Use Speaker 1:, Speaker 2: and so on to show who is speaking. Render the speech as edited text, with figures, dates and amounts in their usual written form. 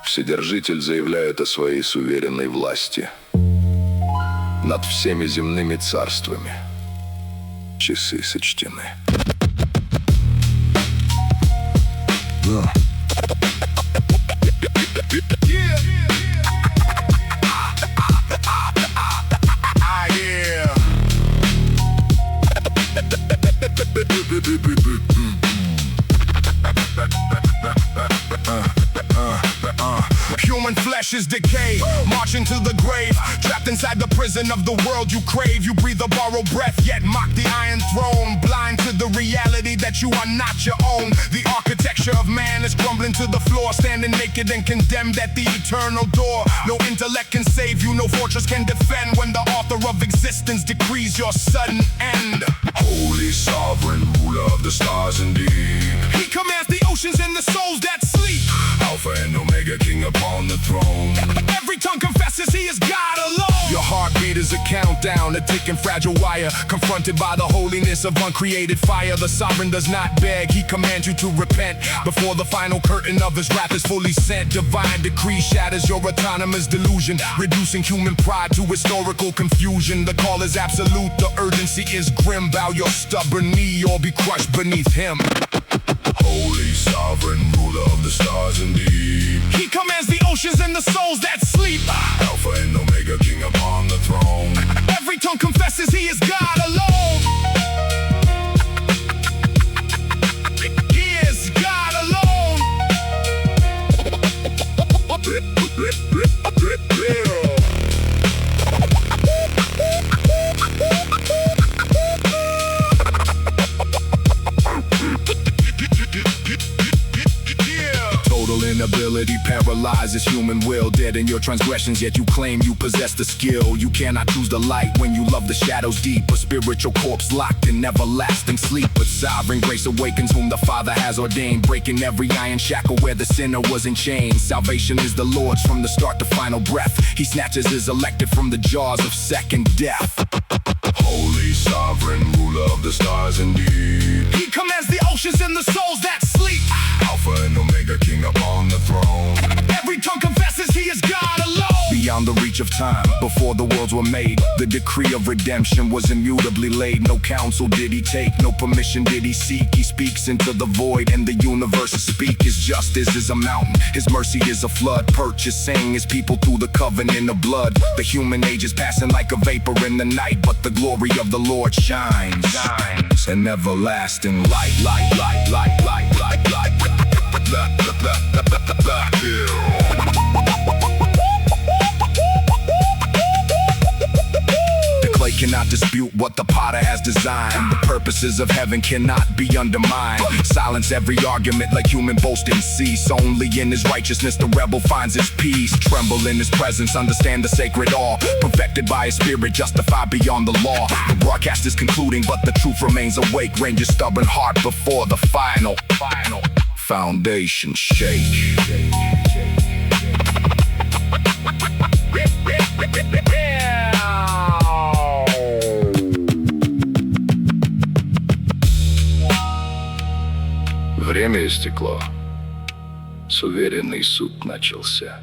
Speaker 1: Вседержитель заявляет о своей суверенной власти над всеми земными царствами. Часы сочтены.
Speaker 2: Human flesh is decay, marching to the grave. Trapped inside the prison of the world you crave. You breathe a borrowed breath, yet mock the iron throne. Blind to the reality that you are not your own. The architecture of man is crumbling to the floor. Standing naked and condemned at the eternal door. No intellect can save you, no fortress can defend. When the author of existence decrees your sudden end.
Speaker 1: Holy sovereign ruler of the stars indeed.
Speaker 2: He commands the oceans and the souls that sleep.
Speaker 1: Alpha and Omega, king upon the throne.
Speaker 2: Every tongue confesses he is God alone.
Speaker 1: Your heartbeat is a countdown, a ticking fragile wire. Confronted by the holiness of uncreated fire, the sovereign does not beg, he commands you to repent. Before the final curtain of his wrath is fully sent, divine decree shatters your autonomous delusion, reducing human pride to historical confusion. The call is absolute, the urgency is grim. Bow your stubborn knee or be crushed beneath him. Holy sovereign ruler of the stars indeed.
Speaker 2: He commands the oceans and the souls that sleep.
Speaker 1: Alpha and Omega, king upon the throne.
Speaker 2: Every tongue confesses he is God alone. He is God alone.
Speaker 1: Total inability paralyzes human will. Dead in your transgressions, yet you claim you possess the skill. You cannot choose the light when you love the shadows deep. A spiritual corpse locked in everlasting sleep. But sovereign grace awakens whom the Father has ordained, breaking every iron shackle where the sinner was in chains. Salvation is the Lord's from the start to final breath. He snatches his elected from the jaws of second death. Holy sovereign ruler of the stars indeed.
Speaker 2: He commands the oceans and the souls that sleep.
Speaker 1: Alpha and Omega, king upon the throne.
Speaker 2: Every tongue confesses he is God alone.
Speaker 1: Beyond the reach of time, before the worlds were made, the decree of redemption was immutably laid. No counsel did he take, no permission did he seek. He speaks into the void and the universe speak. His justice is a mountain, his mercy is a flood, purchasing his people through the covenant of blood. The human age is passing like a vapor in the night, but the glory of the Lord shines. An everlasting light, light, light, light, light, light, light. The clay cannot dispute what the potter has designed. The purposes of heaven cannot be undermined. Silence every argument like human boasting cease. Only in his righteousness the rebel finds his peace. Tremble in his presence, understand the sacred awe. Perfected by his spirit, justified beyond the law. The broadcast is concluding, but the truth remains awake. Range your stubborn heart before the final foundation shake. Время истекло. Суверенный суд начался.